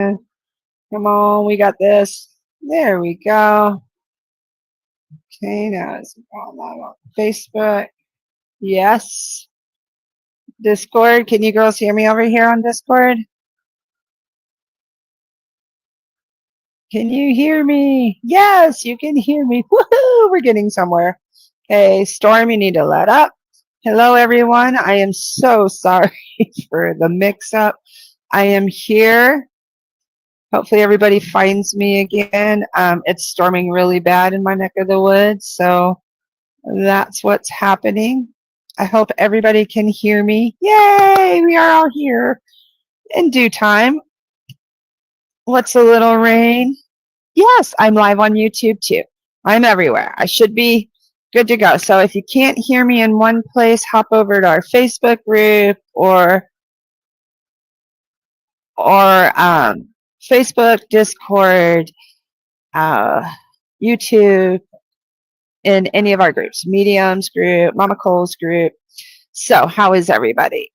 Come on, we got this. There we go. Okay, now it's on Facebook. Yes. Discord. Can you girls hear me over here on Discord? Can you hear me? Yes, you can hear me. Woohoo! We're getting somewhere. Okay, Storm, you need to let up. Hello, everyone. I am so sorry for the mix-up. I am here. Hopefully everybody finds me again. It's storming really bad in my neck of the woods, so that's what's happening. I hope everybody can hear me. Yay! We are all here in due time. What's a little rain? Yes, I'm live on YouTube too. I'm everywhere. I should be good to go. So if you can't hear me in one place, hop over to our Facebook group or Facebook, Discord, YouTube, in any of our groups, Mediums group, Mama Cole's group. So how is everybody?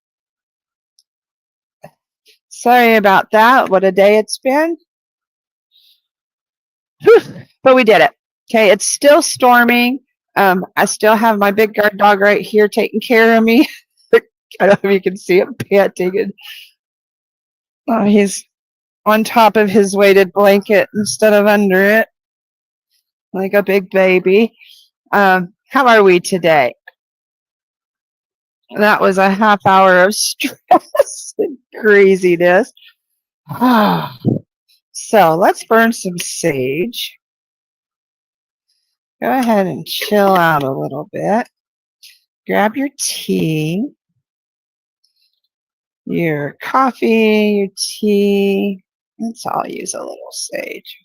Sorry about that. What a day it's been. Whew, but we did it. Okay, it's still storming. I still have my big guard dog right here taking care of me. I don't know if you can see him panting. And, he's on top of his weighted blanket instead of under it, like a big baby. How are we today? That was a half hour of stress and craziness. So let's burn some sage. Go ahead and chill out a little bit. Grab your tea, your coffee, your tea. Let's all use a little sage.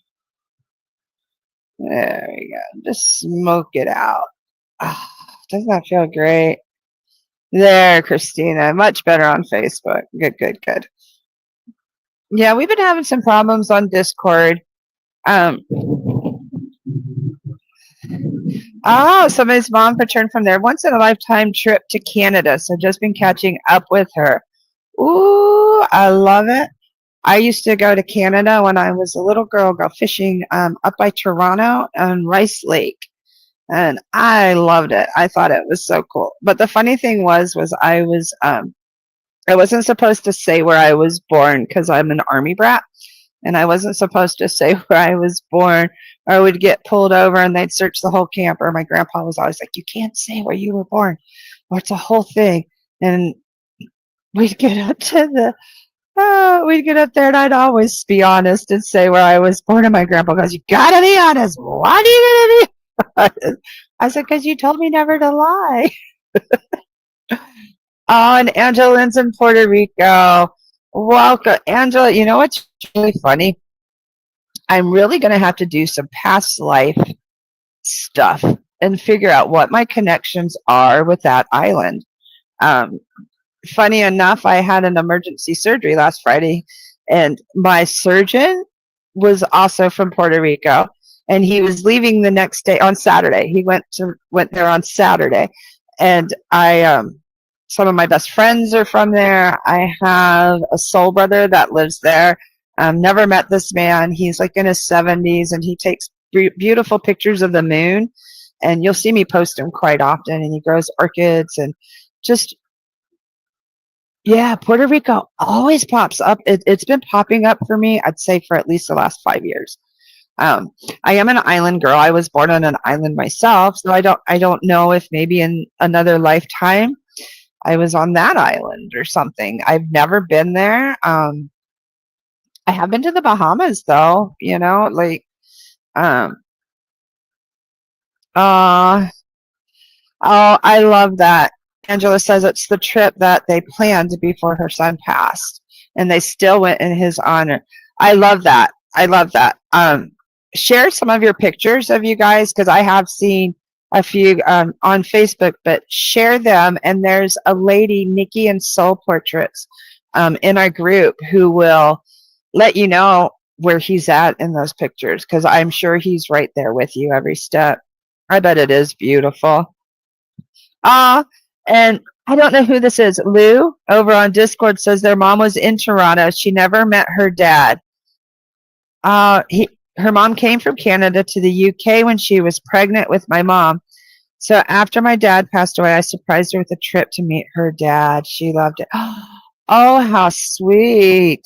There we go. Just smoke it out. Doesn't that feel great? There, Christina. Much better on Facebook. Good, good, good. Yeah, we've been having some problems on Discord. Somebody's mom returned from their once in a lifetime trip to Canada, so just been catching up with her. Ooh, I love it. I used to go to Canada when I was a little girl, go fishing up by Toronto on Rice Lake, and I loved it. I thought it was so cool. But the funny thing was I wasn't supposed to say where I was born because I'm an Army brat, and I wasn't supposed to say where I was born, or I would get pulled over and they'd search the whole camp. Or my grandpa was always like, "You can't say where you were born, or it's a whole thing." And we'd get up to we'd get up there, and I'd always be honest and say where I was born. And my grandpa goes, "You gotta be honest. Why do you gotta be honest?" I said, "Because you told me never to lie." Oh, and Angela's in Puerto Rico. Welcome, Angela. You know what's really funny? I'm really going to have to do some past life stuff and figure out what my connections are with that island. Funny enough, I had an emergency surgery last Friday, and my surgeon was also from Puerto Rico, and he was leaving the next day on Saturday. He went there on Saturday, and some of my best friends are from there. I have a soul brother that lives there. Never met this man. He's like in his 70s, and he takes beautiful pictures of the moon, and you'll see me post him quite often, and he grows orchids and just, yeah, Puerto Rico always pops up. It's been popping up for me, I'd say, for at least the last 5 years. I am an island girl. I was born on an island myself, so I don't know if maybe in another lifetime I was on that island or something. I've never been there. I have been to the Bahamas though, like oh, I love that. Angela says it's the trip that they planned before her son passed, and they still went in his honor. I love that. I love that. Share some of your pictures of you guys, because I have seen a few on Facebook, but share them. And there's a lady, Nikki and Soul Portraits, in our group who will let you know where he's at in those pictures, because I'm sure he's right there with you every step. I bet it is beautiful. And I don't know who this is. Lou over on Discord says their mom was in Toronto. She never met her dad. Her mom came from Canada to the UK when she was pregnant with my mom. So after my dad passed away, I surprised her with a trip to meet her dad. She loved it. Oh, how sweet.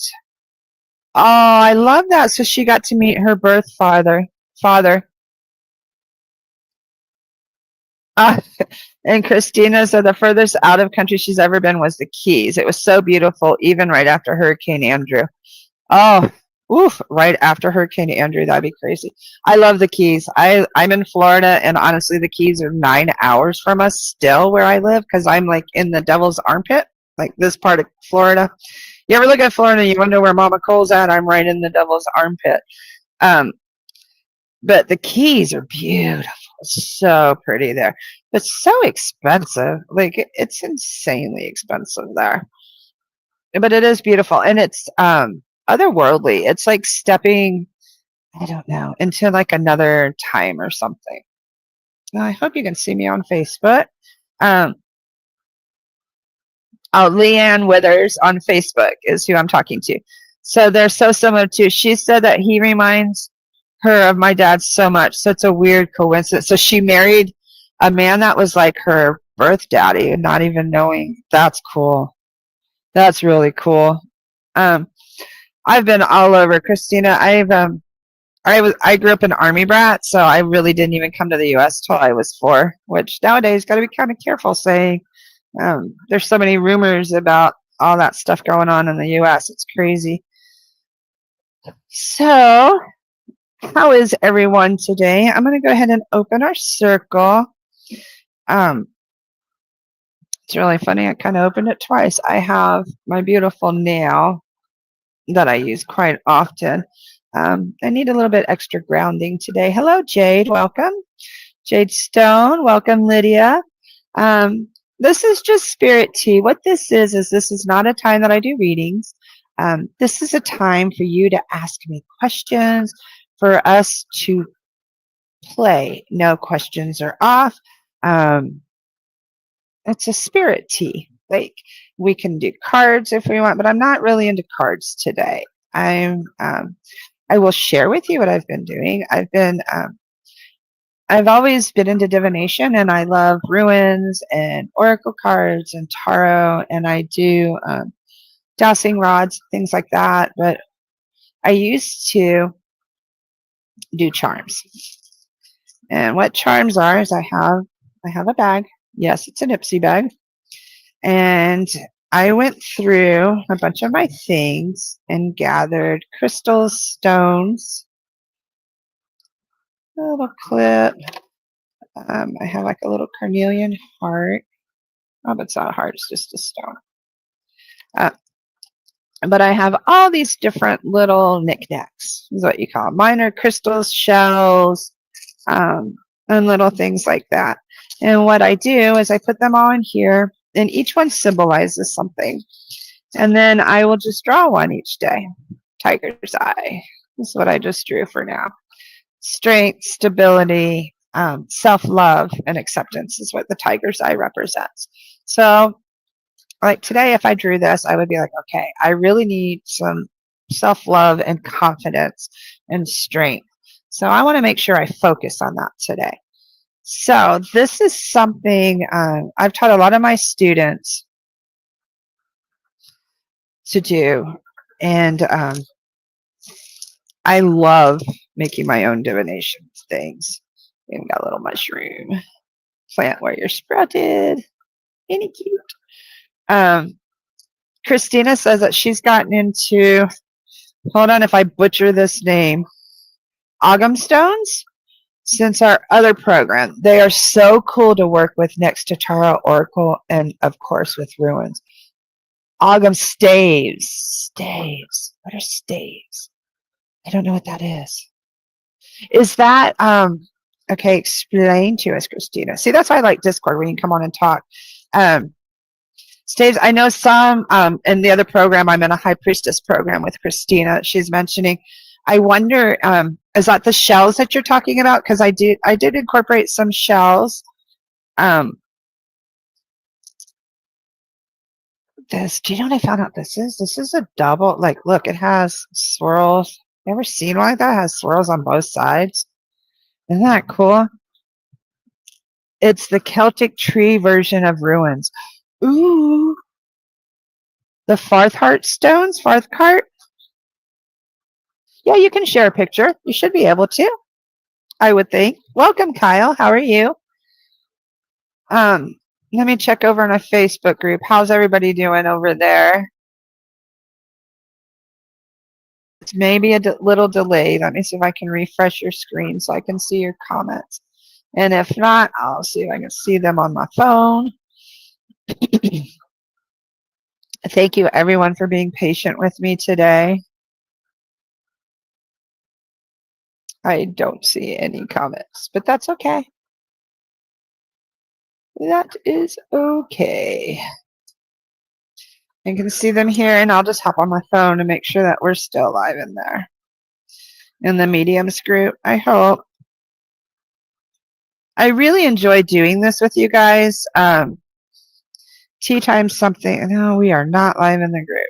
Oh, I love that. So she got to meet her birth father. Uh, and Christina said the furthest out of country she's ever been was the Keys. It was so beautiful, even right after Hurricane Andrew. Oh, oof, right after Hurricane Andrew, that'd be crazy. I love the Keys. I'm in Florida, and honestly, the Keys are 9 hours from us still where I live because I'm like in the devil's armpit, like this part of Florida. You ever look at Florida, you wonder where Mama Cole's at? I'm right in the devil's armpit. Um, but the Keys are beautiful. So pretty there. But so expensive. Like it's insanely expensive there. But it is beautiful. And it's otherworldly. It's like stepping, I don't know, into like another time or something. Well, I hope you can see me on Facebook. Um, Leanne Withers on Facebook is who I'm talking to. So they're so similar too. She said that he reminds her of my dad so much. So it's a weird coincidence. So she married a man that was like her birth daddy and not even knowing. That's cool. That's really cool. Um, I've been all over, Christina. I grew up an army brat, so I really didn't even come to the U.S. till I was 4. Which nowadays got to be kind of careful saying. There's so many rumors about all that stuff going on in the U.S. It's crazy. So, how is everyone today? I'm going to go ahead and open our circle. It's really funny. I kind of opened it twice. I have my beautiful nail that I use quite often. I need a little bit extra grounding today. Hello, Jade. Welcome. Jade Stone. Welcome, Lydia. This is just spirit tea. What this is this is not a time that I do readings. This is a time for you to ask me questions, for us to play. No questions are off. It's a spirit tea. Like we can do cards if we want, but I'm not really into cards today. I will share with you what I've been doing. I've always been into divination, and I love runes and oracle cards and tarot, and I do dowsing rods, things like that. But I used to do charms, and what charms are is I have a bag. Yes, it's an Ipsy bag, and I went through a bunch of my things and gathered crystals, stones, a little clip. I have like a little carnelian heart. Oh, it's not a heart, it's just a stone. But I have all these different little knickknacks, is what you call them. Mine are crystals, shells, and little things like that. And what I do is I put them all in here, and each one symbolizes something. And then I will just draw one each day. Tiger's eye. This is what I just drew for now. Strength, stability, self-love, and acceptance is what the tiger's eye represents. So like today, if I drew this, I would be like, okay, I really need some self-love and confidence and strength. So I want to make sure I focus on that today. So this is something I've taught a lot of my students to do. And I love making my own divination things. Even got a little mushroom plant where you're sprouted. Any cute. Christina says that she's gotten into, hold on if I butcher this name, Ogham stones since our other program. They are so cool to work with next to Tarot Oracle and, of course, with runes. Ogham staves. Staves. What are staves? I don't know what that is. Is that, okay, explain to us, Christina. See, that's why I like Discord, when you come on and talk. Staves, I know some in the other program, I'm in a High Priestess program with Christina, she's mentioning. I wonder, is that the shells that you're talking about? Because I did incorporate some shells. This, do you know what I found out this is? This is a double, like, look, it has swirls. Ever seen one like that? It has swirls on both sides. Isn't that cool? It's the Celtic tree version of ruins. Ooh. The Farthart stones? Farthcart? Yeah, you can share a picture. You should be able to, I would think. Welcome, Kyle. How are you? Let me check over in a Facebook group. How's everybody doing over there? It's maybe a little delayed. Let me see if I can refresh your screen so I can see your comments. And if not, I'll see if I can see them on my phone. Thank you, everyone, for being patient with me today. I don't see any comments, but that's okay. That is okay. I can see them here, and I'll just hop on my phone to make sure that we're still live in there. In the mediums group, I hope. I really enjoy doing this with you guys. Tea time something. No, we are not live in the group.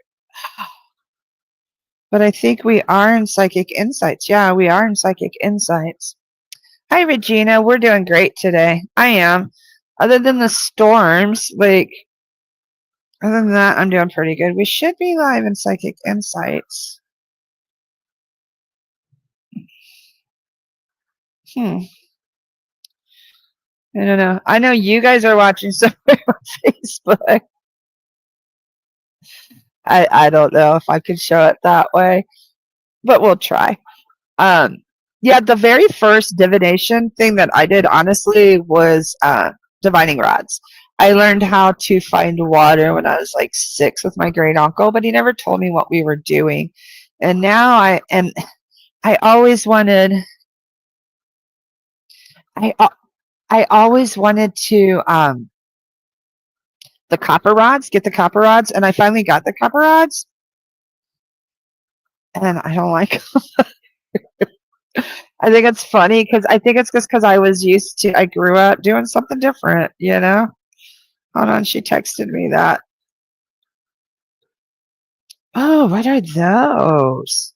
But I think we are in Psychic Insights. Yeah, we are in Psychic Insights. Hi, Regina. We're doing great today. I am. Other than the storms, other than that, I'm doing pretty good. We should be live in Psychic Insights. I don't know. I know you guys are watching somewhere on Facebook. I don't know if I could show it that way, but we'll try. Yeah, the very first divination thing that I did, honestly, was divining rods. I learned how to find water when I was like 6 with my great uncle, but he never told me what we were doing. And now I always wanted. I always wanted to get the copper rods, and I finally got the copper rods, and I don't like them. I think it's funny because I think it's just because I grew up doing something different, you know? Hold on, she texted me that. Oh, what are those?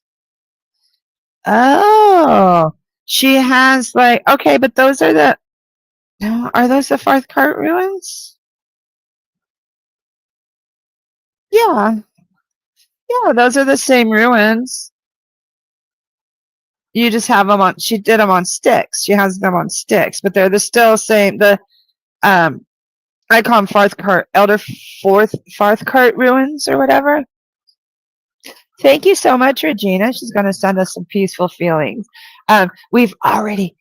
Oh, she has okay, but those are are those the Farthcart ruins? Yeah. Yeah, those are the same ruins. You just have them she did them on sticks. She has them on sticks, but they're still same. I call them Farthcart ruins or whatever. Thank you so much, Regina. She's going to send us some peaceful feelings. I'm really,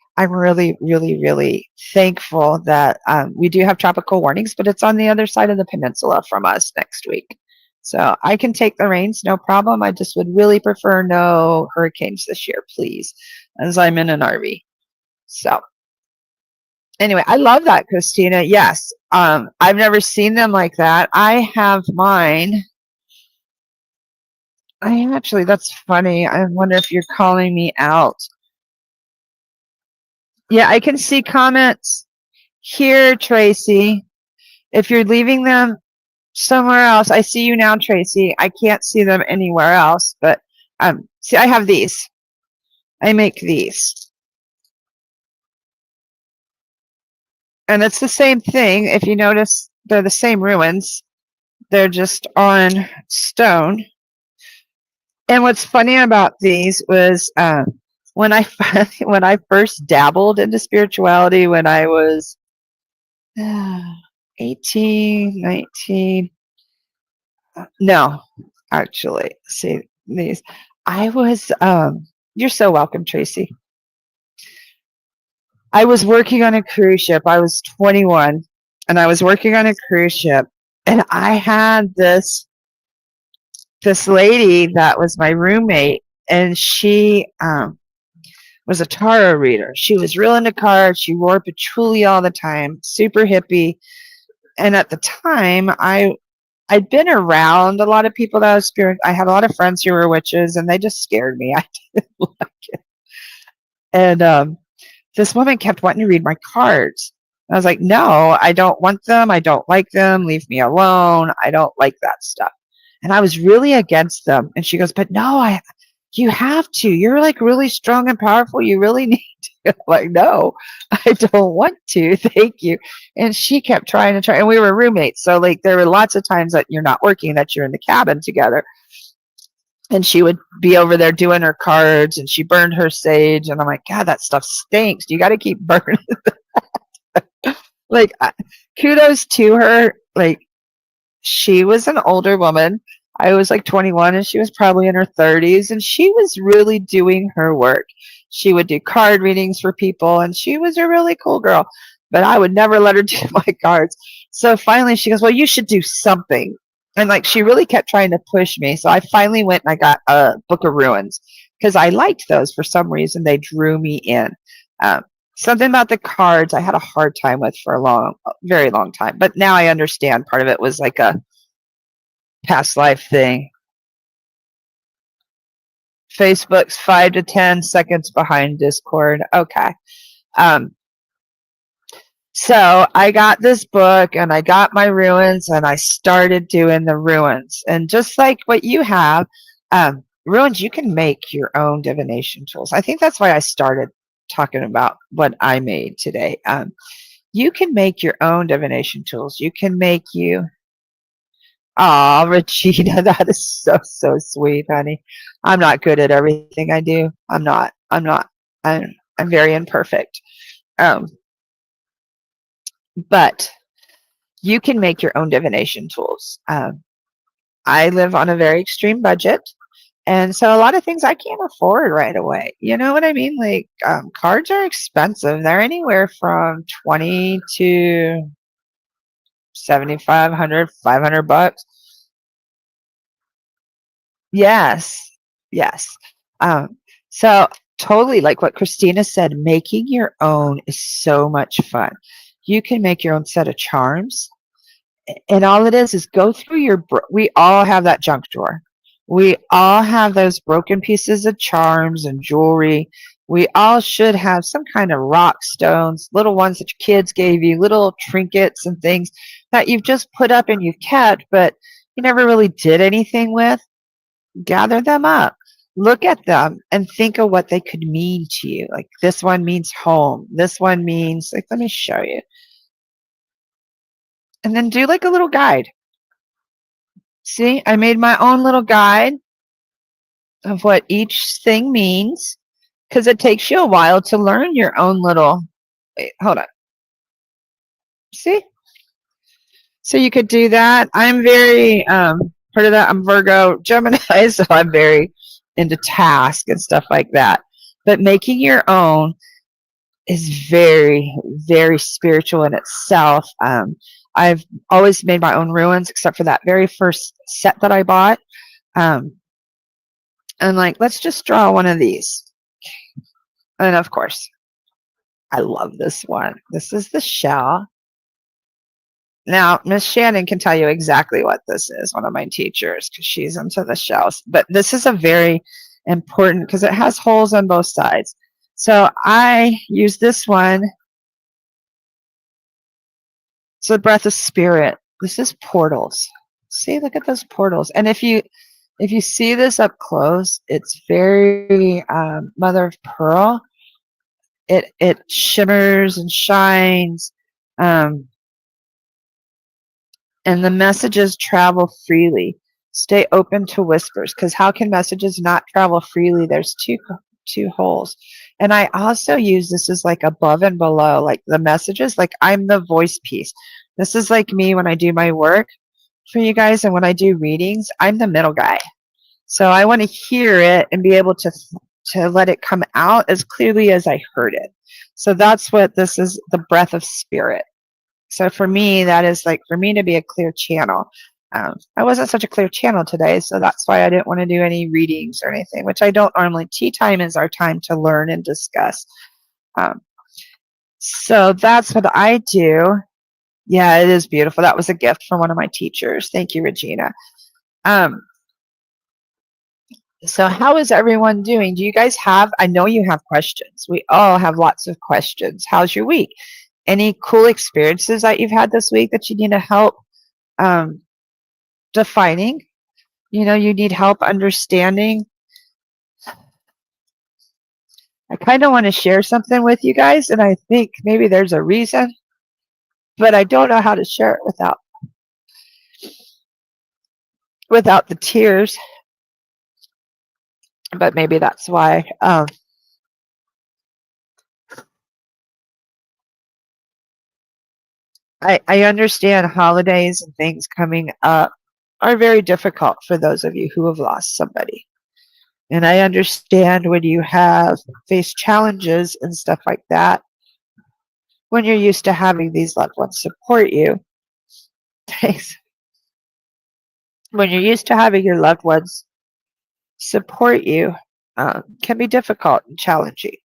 really, really thankful that we do have tropical warnings, but it's on the other side of the peninsula from us next week. So I can take the reins, no problem. I just would really prefer no hurricanes this year, please, as I'm in an RV. So anyway, I love that, Christina. Yes, I've never seen them like that. I have mine. That's funny. I wonder if you're calling me out. Yeah, I can see comments here, Tracy. If you're leaving them somewhere else, I see you now, Tracy. I can't see them anywhere else, but see, I have these. I make these. And it's the same thing. If you notice, they're the same ruins. They're just on stone. And what's funny about these was when I first dabbled into spirituality when I was 18, 19. No, actually, see these. I was you're so welcome, Tracy. I was working on a cruise ship. I was 21 and I was working on a cruise ship, and I had this lady that was my roommate, and she was a tarot reader. She was real into cards. She wore patchouli all the time, super hippie. And at the time, I'd been around a lot of people that was spirit. I had a lot of friends who were witches, and they just scared me. I didn't like it. And this woman kept wanting to read my cards. I was like, no, I don't want them. I don't like them. Leave me alone. I don't like that stuff. And I was really against them. And she goes, but no, you have to. You're like really strong and powerful. You really need to. Like, no, I don't want to. Thank you. And she kept trying to try. And we were roommates. So, like, there were lots of times that you're not working, that you're in the cabin together. And she would be over there doing her cards, and she burned her sage. And I'm like, God, that stuff stinks. You got to keep burning. Like, kudos to her. Like, she was an older woman. I was like 21 and she was probably in her 30s, and she was really doing her work. She would do card readings for people, and she was a really cool girl, but I would never let her do my cards. So finally she goes, well, you should do something. And like, she really kept trying to push me. So I finally went and I got a Book of Ruins because I liked those for some reason. They drew me in. Um, Something about the cards I had a hard time with for very long time. But now I understand part of it was like a past life thing. Facebook's 5 to 10 seconds behind Discord. Okay. So I got this book and I got my ruins and I started doing the ruins. And just like what you have, ruins, you can make your own divination tools. I think that's why I started talking about what I made today. You can make your own divination tools. You can make you. Aw, Regina, that is so, so sweet, honey. I'm not good at everything I do. I'm not. I'm very imperfect. But you can make your own divination tools. I live on a very extreme budget. And so a lot of things I can't afford right away. You know what I mean? Like, cards are expensive. They're anywhere from 20 to 7,500, 500 bucks. Yes. Yes. So totally like what Christina said, making your own is so much fun. You can make your own set of charms. And all it is go through we all have that junk drawer. We all have those broken pieces of charms and jewelry. We all should have some kind of rock stones, little ones that your kids gave you, little trinkets and things that you've just put up and you've kept, but you never really did anything with. Gather them up. Look at them and think of what they could mean to you. Like, this one means home. This one means, like, let me show you. And then do like a little guide. See, I made my own little guide of what each thing means, because it takes you a while to learn your own little. Wait, hold on. See? So you could do that. I'm very, part of that, I'm Virgo, Gemini, so I'm very into task and stuff like that. But making your own is very, very spiritual in itself. I've always made my own ruins, except for that very first set that I bought. And like, let's just draw one of these. And of course, I love this one. This is the shell. Now, Miss Shannon can tell you exactly what this is, one of my teachers, because she's into the shells. But this is a very important, because it has holes on both sides. So I use this one. It's the breath of spirit. This is portals. See, look at those portals. And if you see this up close, it's very mother of pearl. It shimmers and shines. And the messages travel freely. Stay open to whispers, because how can messages not travel freely? There's two holes. And I also use this as like above and below, like the messages, like I'm the voice piece. This is like me when I do my work for you guys, and when I do readings, I'm the middle guy. So I want to hear it and be able to let it come out as clearly as I heard it. So that's what this is, the breath of spirit. So for me, that is like, for me to be a clear channel. I wasn't such a clear channel today, so that's why I didn't want to do any readings or anything, which I don't normally. Tea time is our time to learn and discuss. So that's what I do. Yeah, it is beautiful. That was a gift from one of my teachers. Thank you, Regina. So how is everyone doing? Do you guys have, I know you have questions. We all have lots of questions. How's your week? Any cool experiences that you've had this week that you need to help defining? You know, you need help understanding. kind of want to share something with you guys, and I think maybe there's a reason, but I don't know how to share it without the tears. But maybe that's why. I understand holidays and things coming up are very difficult for those of you who have lost somebody. And I understand when you have faced challenges and stuff like that, when you're used to having these loved ones support you. Thanks. When you're used to having your loved ones support you, can be difficult and challenging.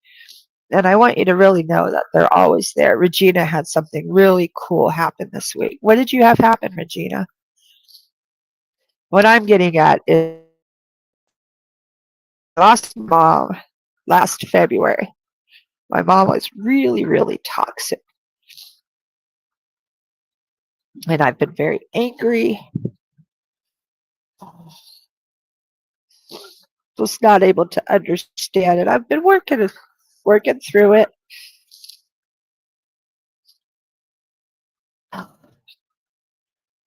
And I want you to really know that they're always there. Regina had something really cool happen this week. What did you have happen, Regina? What I'm getting at is I lost my mom last February. My mom was really, really toxic. And I've been very angry. Just not able to understand it. I've been working through it. And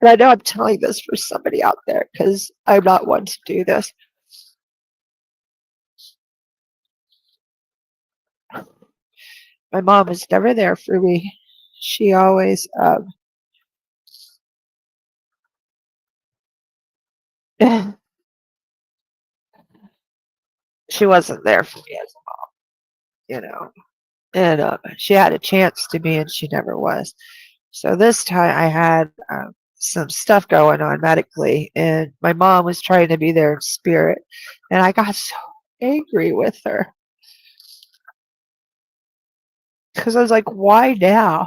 I know I'm telling this for somebody out there because I'm not one to do this. My mom was never there for me. She always, she wasn't there for me as a mom. And she had a chance to be, and she never was. So this time I had some stuff going on medically, and my mom was trying to be there in spirit, and I got so angry with her because I was like, why now?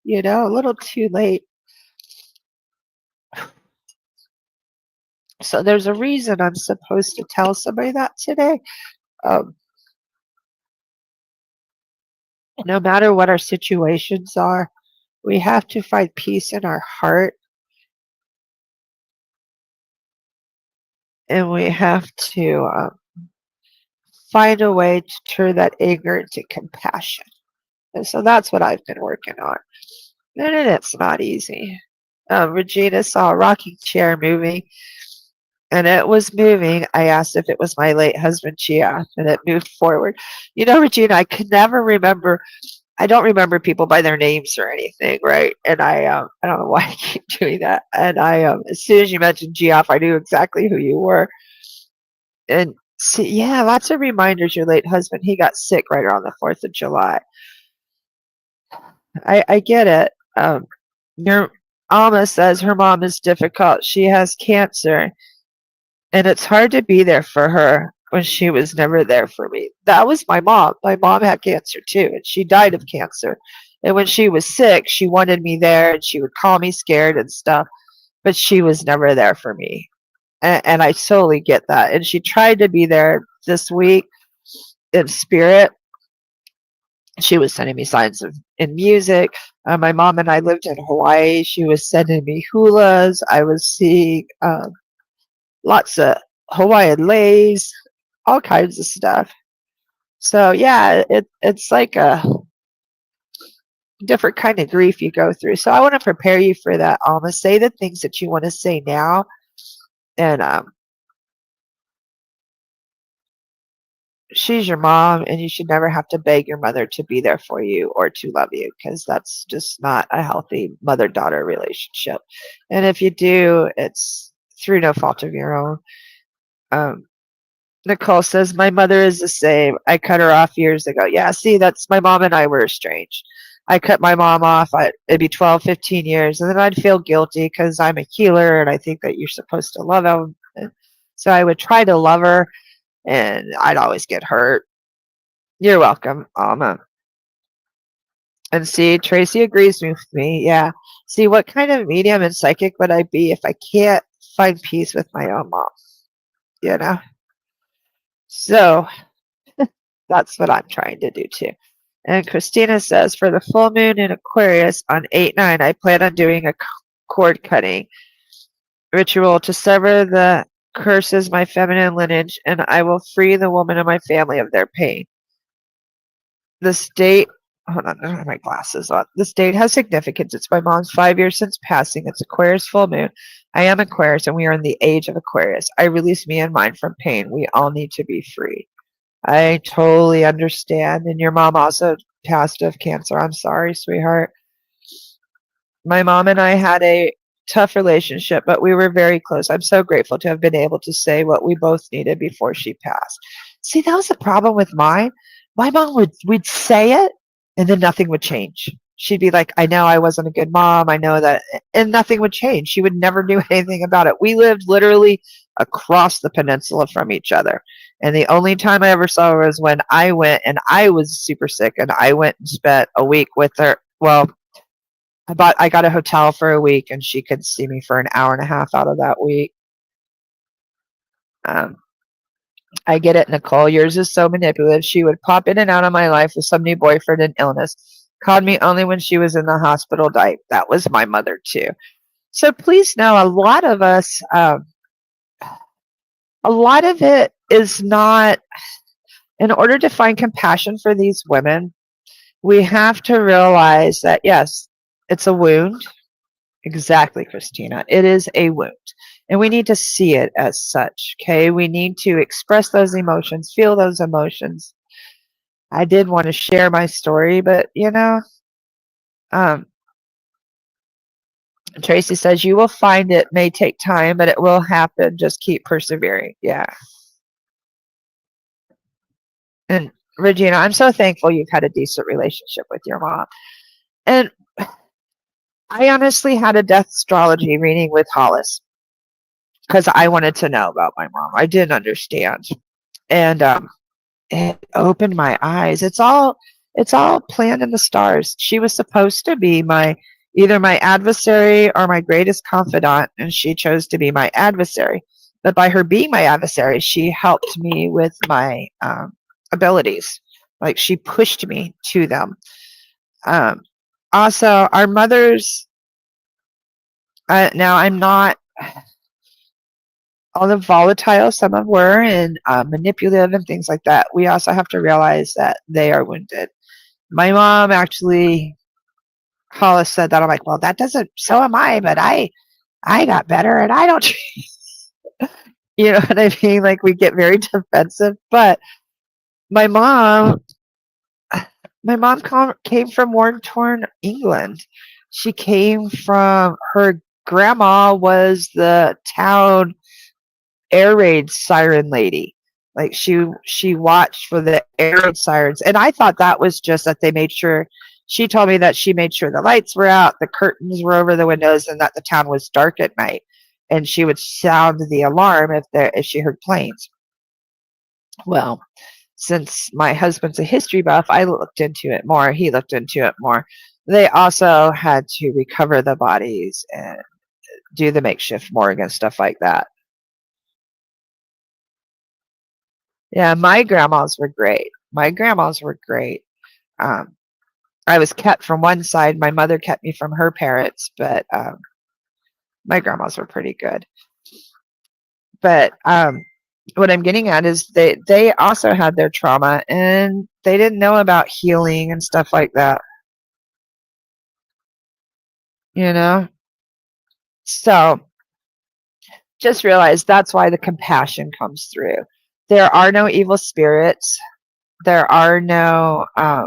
A little too late. So there's a reason I'm supposed to tell somebody that today. No matter what our situations are, we have to find peace in our heart, and we have to find a way to turn that anger into compassion. And so that's what I've been working on. And it's not easy. Regina saw a rocking chair moving, and it was moving. I asked if it was my late husband, Chia, and it moved forward. Regina, I could never remember. I don't remember people by their names or anything, right? And I don't know why I keep doing that. And as soon as you mentioned Geoff, I knew exactly who you were. And see, yeah, lots of reminders. Your late husband, he got sick right around the 4th of July. I get it. Your Alma says her mom is difficult. She has cancer, and it's hard to be there for her when she was never there for me. That was my mom. My mom had cancer too, and she died of cancer. And when she was sick, she wanted me there, and she would call me scared and stuff, but she was never there for me. And I totally get that. And she tried to be there this week in spirit. She was sending me signs in music. My mom and I lived in Hawaii. She was sending me hulas. I was seeing lots of Hawaiian leis, all kinds of stuff. So yeah, it's like a different kind of grief you go through. So I want to prepare you for that, Alma. Say the things that you want to say now, and she's your mom, and you should never have to beg your mother to be there for you or to love you, because that's just not a healthy mother-daughter relationship. And if you do, it's through no fault of your own. Nicole says, my mother is the same. I cut her off years ago. Yeah, see, that's my mom and I were estranged. I cut my mom off. It'd be 12, 15 years, and then I'd feel guilty because I'm a healer, and I think that you're supposed to love them. So I would try to love her, and I'd always get hurt. You're welcome, Alma. And see, Tracy agrees with me. Yeah. See, what kind of medium and psychic would I be if I can't find peace with my own mom? So that's what I'm trying to do too. And Christina says, for the full moon in Aquarius on 8/9, I plan on doing a cord cutting ritual to sever the curses my feminine lineage, and I will free the woman in my family of their pain. The state, hold on, I don't have my glasses on. The state has significance. It's my mom's 5 years since passing. It's Aquarius full moon. I am Aquarius, and we are in the age of Aquarius. I release me and mine from pain. We all need to be free. I totally understand. And your mom also passed of cancer. I'm sorry, sweetheart. My mom and I had a tough relationship, but we were very close. I'm so grateful to have been able to say what we both needed before she passed. See, that was the problem with mine. My mom would say it and then nothing would change. She'd be like, I know I wasn't a good mom. I know that, and nothing would change. She would never do anything about it. We lived literally across the peninsula from each other. And the only time I ever saw her was when I went and I was super sick and I went and spent a week with her. Well, I got a hotel for a week and she could see me for an hour and a half out of that week. Um, I get it, Nicole. Yours is so manipulative. She would pop in and out of my life with some new boyfriend and illness. Called me only when she was in the hospital. Died. That was my mother too. So please know, a lot of us, a lot of it is not. In order to find compassion for these women, we have to realize that yes, it's a wound. Exactly, Christina. It is a wound. And we need to see it as such. Okay. We need to express those emotions, feel those emotions. I did want to share my story, but um, Tracy says you will find it may take time, but it will happen. Just keep persevering. Yeah. And Regina, I'm so thankful you've had a decent relationship with your mom. And I honestly had a death astrology reading with Hollis because I wanted to know about my mom. I didn't understand. And it opened my eyes. It's all planned in the stars. She was supposed to be either my adversary or my greatest confidant, and she chose to be my adversary. But by her being my adversary, she helped me with my abilities. Like she pushed me to them. Um, Also, our mothers. Now, I'm not all the volatile some of were and manipulative and things like that. We also have to realize that they are wounded. My mom actually, Hollis said that. I'm like, well, that doesn't. So am I, but I got better, and I don't. You know what I mean? Like we get very defensive. But my mom, my mom came from war-torn England. She came from her grandma was the town air raid siren lady. Like she watched for the air raid sirens, and I thought that was just that they made sure. She told me that she made sure the lights were out, the curtains were over the windows, and that the town was dark at night. And she would sound the alarm if she heard planes. Well, since my husband's a history buff, I looked into it more. He looked into it more. They also had to recover the bodies and do the makeshift morgue and stuff like that. Yeah, my grandmas were great. My grandmas were great. Um, I was kept from one side. My mother kept me from her parents, but my grandmas were pretty good. But what I'm getting at is they also had their trauma and they didn't know about healing and stuff like that. You know? So just realize that's why the compassion comes through. There are no evil spirits. There are no I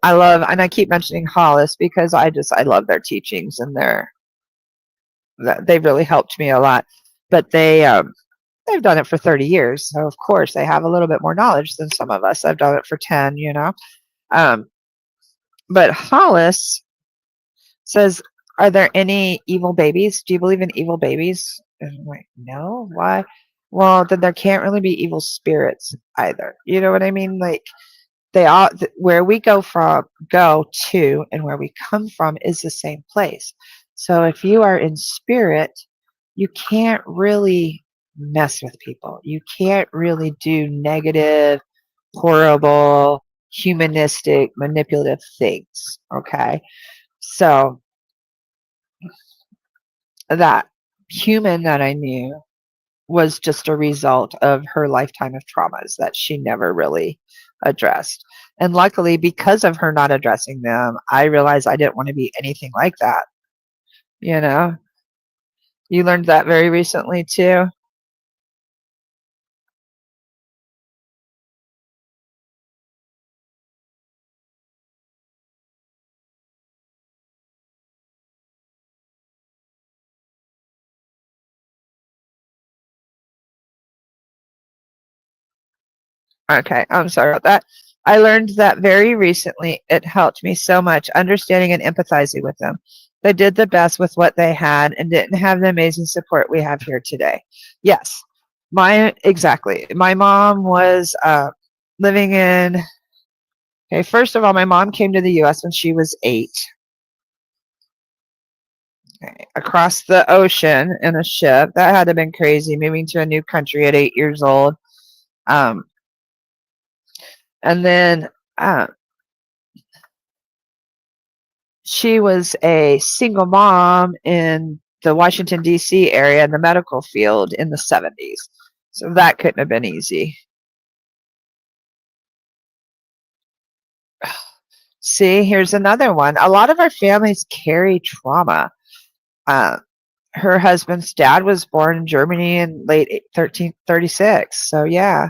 love, and I keep mentioning Hollis because I love their teachings and they've really helped me a lot. But they've done it for 30 years, so of course they have a little bit more knowledge than some of us. I've done it for 10, Um, but Hollis says, "Are there any evil babies? Do you believe in evil babies?" And I'm like, no. Why? Well, then there can't really be evil spirits either. You know what I mean? Like they all where we go to and where we come from is the same place. So if you are in spirit, you can't really mess with people. You can't really do negative, horrible, humanistic, manipulative things. Okay. So that human that I knew was just a result of her lifetime of traumas that she never really addressed. And luckily, because of her not addressing them, I realized I didn't want to be anything like that. You know, you learned that very recently too. Okay, I'm sorry about that. I learned that very recently. It helped me so much understanding and empathizing with them. They did the best with what they had and didn't have the amazing support we have here today. Yes, exactly. My mom was living in. Okay, first of all, my mom came to the U.S. when she was 8. Okay, across the ocean in a ship. That had to have been crazy, moving to a new country at 8 years old. Um, and then uh, she was a single mom in the Washington, D.C. area in the medical field in the 70s. So that couldn't have been easy. See, here's another one. A lot of our families carry trauma. Uh, her husband's dad was born in Germany in late 1336. So, yeah.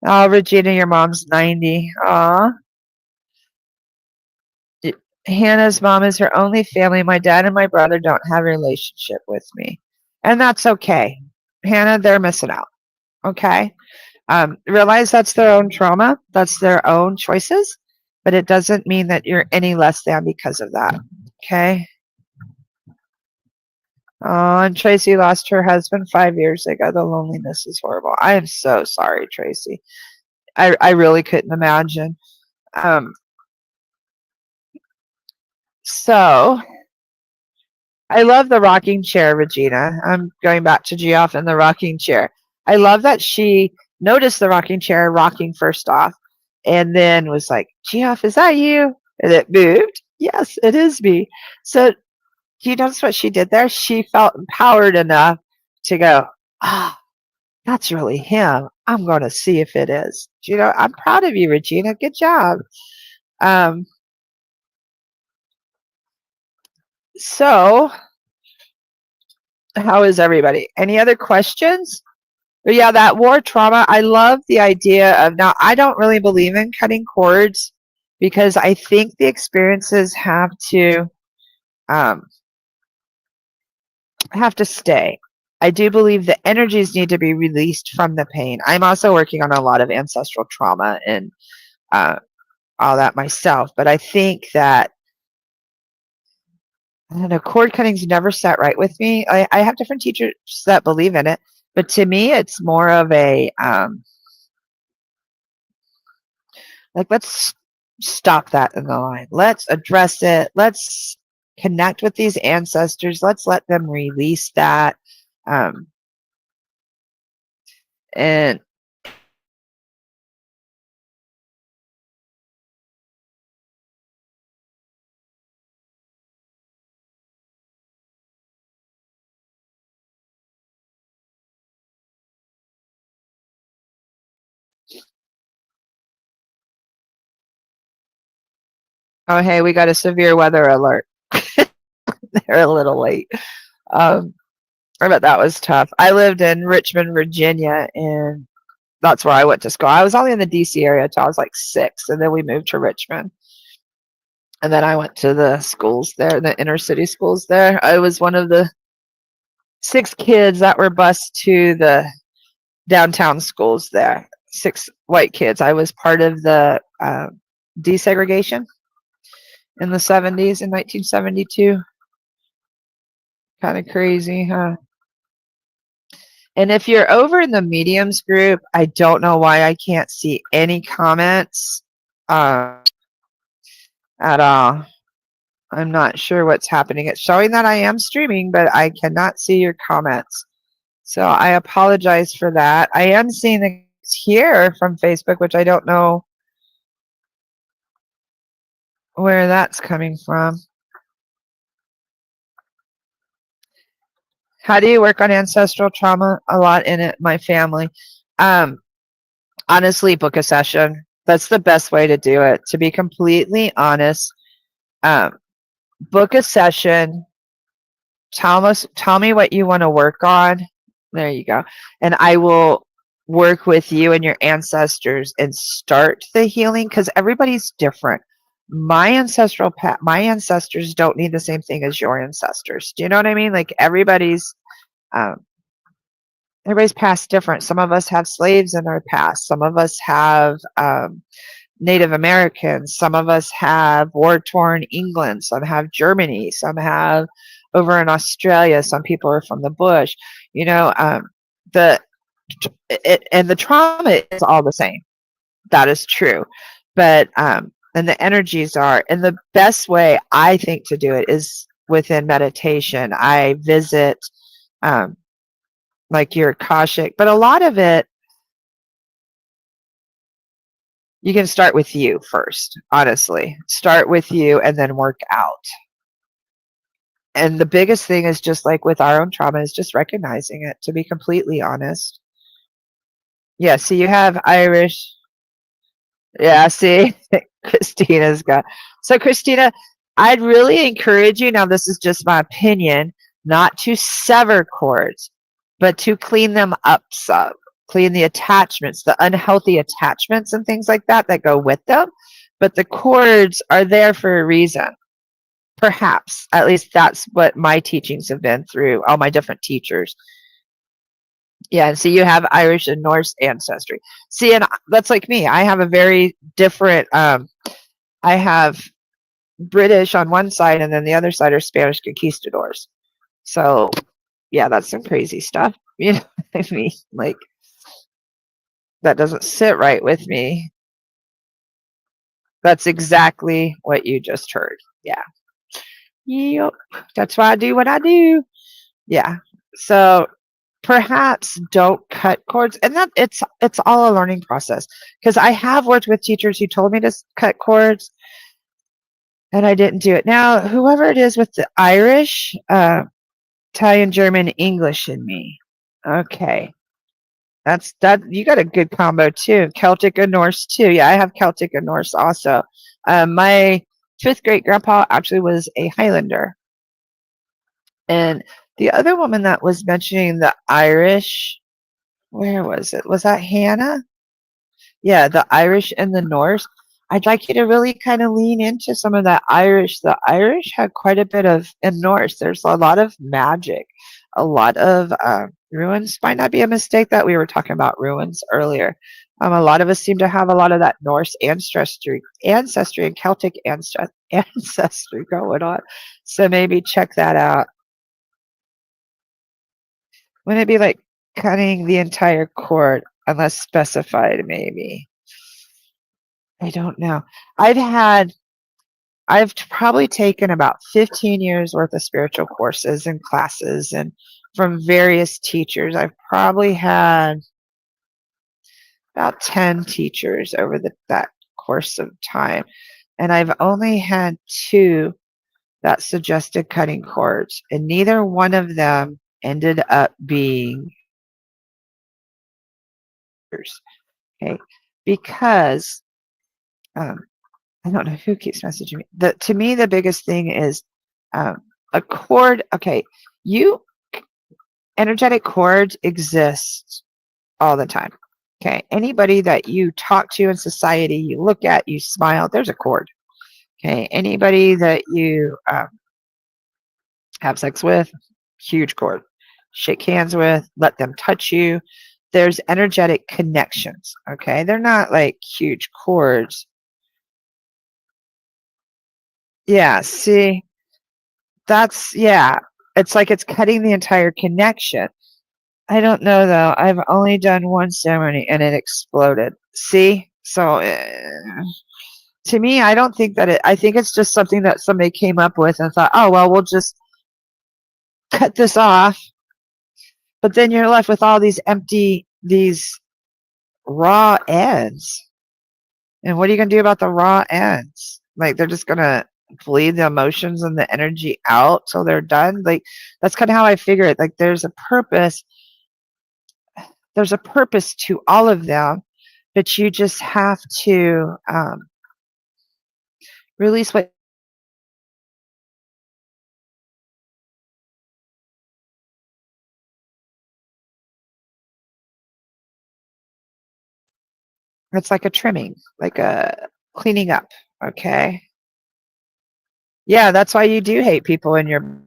Oh, Regina, your mom's 90. Aw. Hannah's mom is her only family. My dad and my brother don't have a relationship with me. And that's okay. Hannah, they're missing out. Okay. Realize that's their own trauma, that's their own choices, but it doesn't mean that you're any less than because of that. Okay. Oh, and Tracy lost her husband 5 years ago. The loneliness is horrible. I am so sorry, Tracy. I really couldn't imagine. Um, so I love the rocking chair, Regina. I'm going back to Geoff and the rocking chair. I love that she noticed the rocking chair rocking first off and then was like, Geoff, is that you? And it moved. Yes, it is me. So do you notice what she did there? She felt empowered enough to go, ah, that's really him. I'm going to see if it is. You know, I'm proud of you, Regina. Good job. Um, so how is everybody? Any other questions? But yeah, that war trauma, I love the idea of now I don't really believe in cutting cords because I think the experiences um, have to stay. I do believe the energies need to be released from the pain. I'm also working on a lot of ancestral trauma and uh, all that myself, but I think that I don't know, cord cutting's never sat right with me. I have different teachers that believe in it, but to me, it's more of a like, let's stop that in the line. Let's address it. Let's connect with these ancestors. Let's let them release that. Um, and oh, hey, we got a severe weather alert. They're a little late. Um, I bet that was tough. I lived in Richmond, Virginia, and that's where I went to school. I was only in the DC area until I was like 6, and then we moved to Richmond. And then I went to the schools there, the inner city schools there. I was one of the 6 kids that were bused to the downtown schools there. 6 white kids. I was part of the desegregation in the 70s in 1972. Kind of crazy, huh? And if you're over in the mediums group, I don't know why I can't see any comments uh, at all. I'm not sure what's happening. It's showing that I am streaming, but I cannot see your comments. So I apologize for that. I am seeing the here from Facebook, which I don't know where that's coming from. How do you work on ancestral trauma? A lot in it, my family. Um, Honestly, book a session. That's the best way to do it. To be completely honest, um, book a session. Tell me what you want to work on. There you go. And I will work with you and your ancestors and start the healing, because everybody's different. My ancestors don't need the same thing as your ancestors. Do you know what I mean? Like um, everybody's past different. Some of us have slaves in our past. Some of us have Native Americans. Some of us have war-torn England. Some have Germany. Some have over in Australia. Some people are from the bush. You know, the and the trauma is all the same. That is true, but and the energies are. And the best way I think to do it is within meditation. I visit um, like your Akashic, but a lot of it you can start with you first. Honestly, start with you and then work out. And the biggest thing is, just like with our own trauma, is just recognizing it, to be completely honest. Yeah, see, you have Irish. Yeah, see, Christina's got. So, Christina, I'd really encourage you, now this is just my opinion, not to sever cords, but to clean them up some. Clean the attachments, the unhealthy attachments and things like that that go with them. But the cords are there for a reason. Perhaps. At least that's what my teachings have been through all my different teachers. Yeah, and so you have Irish and Norse ancestry. See, and that's like me. I have a very different, I have British on one side, and then the other side are Spanish conquistadors. So, yeah, that's some crazy stuff. You know what I mean? Like, that doesn't sit right with me. That's exactly what you just heard. Yeah. Yep. That's why I do what I do. Yeah. So perhaps don't cut cords, and that it's all a learning process, because I have worked with teachers who told me to cut cords and I didn't do it. Now, whoever it is with the Irish, Italian, German, English in me. Okay. That's that. You got a good combo too. Celtic and Norse too. Yeah, I have Celtic and Norse also. My fifth great grandpa actually was a Highlander. And the other woman that was mentioning the Irish, where was it? Was that Hannah? Yeah, the Irish and the Norse. I'd like you to really kind of lean into some of that Irish. The Irish had quite a bit of, in Norse, there's a lot of magic, a lot of ruins. Might not be a mistake that we were talking about ruins earlier. A lot of us seem to have a lot of that Norse ancestry and Celtic ancestry going on. So maybe check that out. Wouldn't it be like cutting the entire cord unless specified, maybe? I don't know. I've probably taken about 15 years worth of spiritual courses and classes and from various teachers. I've probably had about 10 teachers over that course of time. And I've only had 2 that suggested cutting cords, and neither one of them ended up being okay, because I don't know who keeps messaging me. To me, the biggest thing is a cord. Okay, energetic cords exist all the time. Okay, anybody that you talk to in society, you look at, you smile, there's a cord. Okay, anybody that you have sex with, huge cord. Shake hands with, let them touch you. There's energetic connections. Okay, they're not like huge cords. Yeah, see, yeah, it's like it's cutting the entire connection. I don't know though. I've only done one ceremony and it exploded. See? So to me, I don't think that I think it's just something that somebody came up with and thought, oh, well, we'll just cut this off. But then you're left with all these raw ends. And what are you going to do about the raw ends? Like, they're just going to bleed the emotions and the energy out till they're done. Like that's kind of how I figure it. Like there's a purpose to all of them, but you just have to release what it's like a trimming, like a cleaning up. Okay. Yeah, that's why you do hate people in your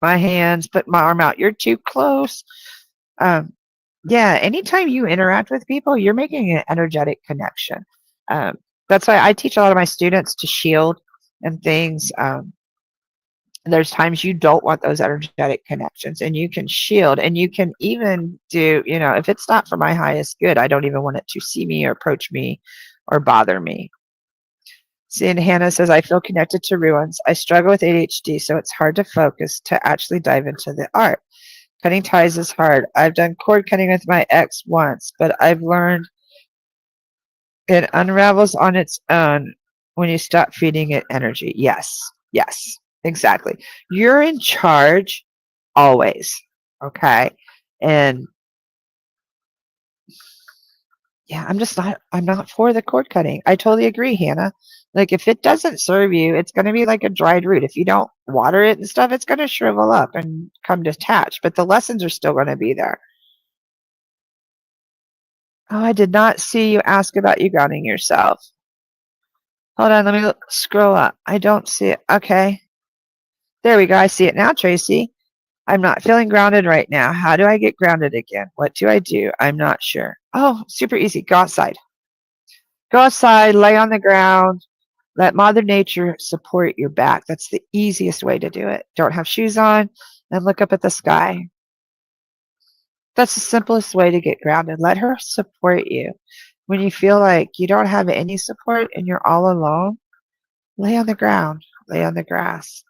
my hands, put my arm out. You're too close. Um, yeah, anytime you interact with people, you're making an energetic connection. Um, that's why I teach a lot of my students to shield and things. There's times you don't want those energetic connections, and you can shield, and you can even do, if it's not for my highest good, I don't even want it to see me or approach me or bother me. See, and Hannah says, I feel connected to ruins. I struggle with ADHD, so it's hard to focus to actually dive into the art. Cutting ties is hard. I've done cord cutting with my ex once, but I've learned it unravels on its own when you stop feeding it energy. Yes, yes, exactly. You're in charge always. Okay. And yeah, I'm not for the cord cutting. I totally agree, Hannah. Like if it doesn't serve you, it's going to be like a dried root. If you don't water it and stuff, it's going to shrivel up and come detached, but the lessons are still going to be there. Oh, I did not see you ask about you grounding yourself. Hold on, let me scroll up. I don't see it. Okay. There we go. I see it now, Tracy. I'm not feeling grounded right now. How do I get grounded again? What do I do? I'm not sure. Oh, super easy. Go outside. Go outside, lay on the ground, let Mother Nature support your back. That's the easiest way to do it. Don't have shoes on and look up at the sky. That's the simplest way to get grounded. Let her support you. When you feel like you don't have any support and you're all alone, lay on the ground, lay on the grass.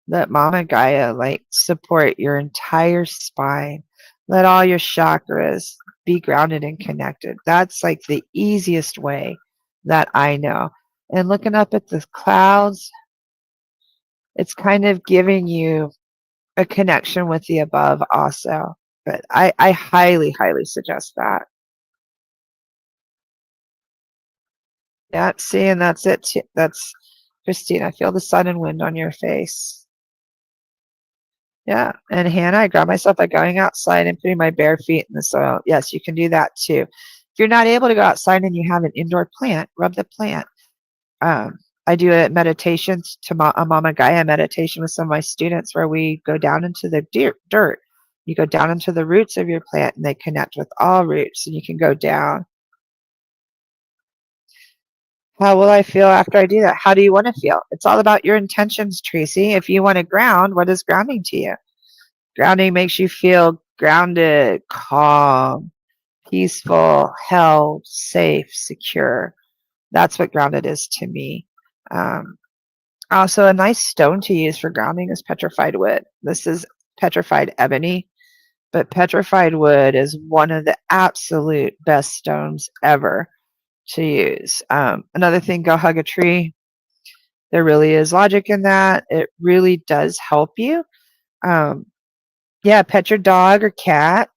Let Mama Gaia support your entire spine. Let all your chakras be grounded and connected. That's like the easiest way that I know. And looking up at the clouds, it's kind of giving you a connection with the above also. But I highly, highly suggest that. Yeah, see, and that's it. That's Christine. I feel the sun and wind on your face. Yeah. And Hannah, I grab myself by going outside and putting my bare feet in the soil. Yes, you can do that too. If you're not able to go outside and you have an indoor plant, rub the plant. I do a meditation a Mama Gaia meditation with some of my students where we go down into the dirt. You go down into the roots of your plant and they connect with all roots and you can go down. How will I feel after I do that? How do you want to feel? It's all about your intentions, Tracy. If you want to ground, what is grounding to you? Grounding makes you feel grounded, calm, peaceful, held, safe, secure. That's what grounded is to me. Also, a nice stone to use for grounding is petrified wood. This is petrified ebony, but petrified wood is one of the absolute best stones ever to use. Another thing, go hug a tree. There really is logic in that. It really does help you. Yeah, pet your dog or cat.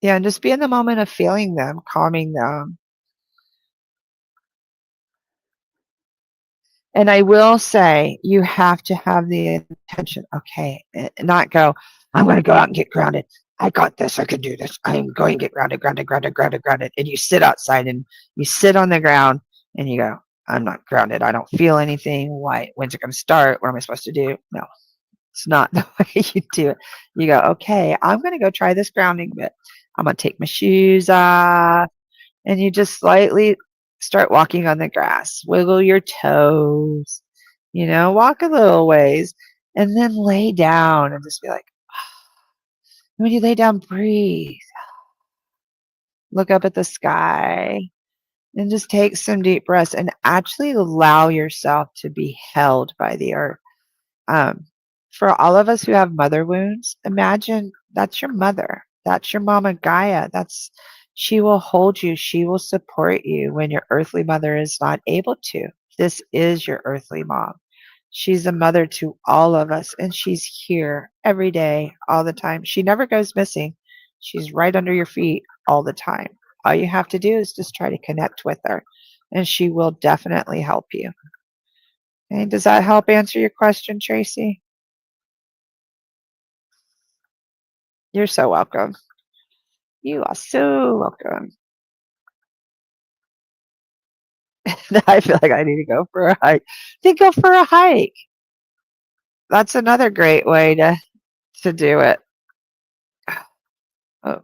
Yeah, and just be in the moment of feeling them, calming them. And I will say, you have to have the intention, okay, and not go, I'm going to go out and get grounded. I got this. I can do this. I'm going to get grounded, grounded, grounded, grounded, grounded. And you sit outside and you sit on the ground and you go, I'm not grounded. I don't feel anything. Why? When's it going to start? What am I supposed to do? No, it's not the way you do it. You go, okay, I'm going to go try this grounding bit. I'm going to take my shoes off. And you just slightly start walking on the grass, wiggle your toes, walk a little ways, and then lay down and just be like, when you lay down, breathe, look up at the sky, and just take some deep breaths and actually allow yourself to be held by the earth. Um, for all of us who have mother wounds, imagine that's your mother. That's your mama Gaia. She will hold you. She will support you when your earthly mother is not able to. This is your earthly mom. She's a mother to all of us, and she's here every day, all the time. She never goes missing. She's right under your feet all the time. All you have to do is just try to connect with her, and she will definitely help you. Okay, does that help answer your question, Tracy? You're so welcome. You are so welcome. I feel like I need to go for a hike. Then go for a hike. That's another great way to do it. Oh,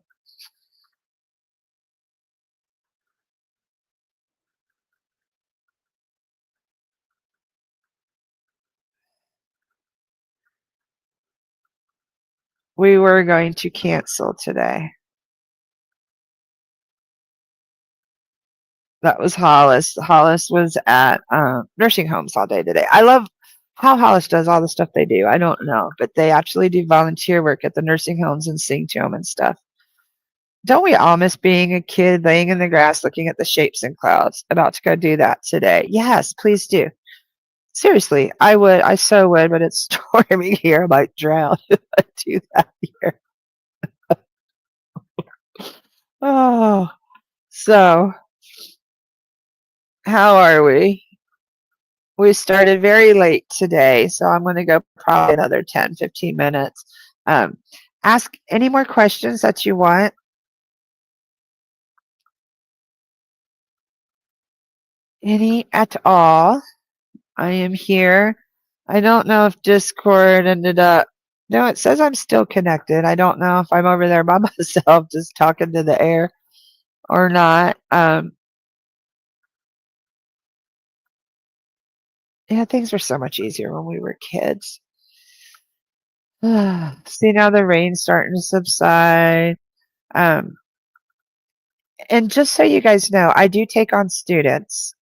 we were going to cancel today. That was Hollis. Hollis was at nursing homes all day today. I love how Hollis does all the stuff they do. I don't know, but they actually do volunteer work at the nursing homes and sing to them and stuff. Don't we all miss being a kid laying in the grass looking at the shapes and clouds? About to go do that today. Yes, please do. Seriously, I would. I so would, but it's storming here. I might drown if I do that here. Oh, so how are we? We started very late today, so I'm going to go probably another 10, 15 minutes. Um, ask any more questions that you want. Any at all. I am here. I don't know if Discord ended up. No, it says I'm still connected. I don't know if I'm over there by myself just talking to the air or not. Yeah, things were so much easier when we were kids. See, now the rain's starting to subside. Um, and just so you guys know, I do take on students.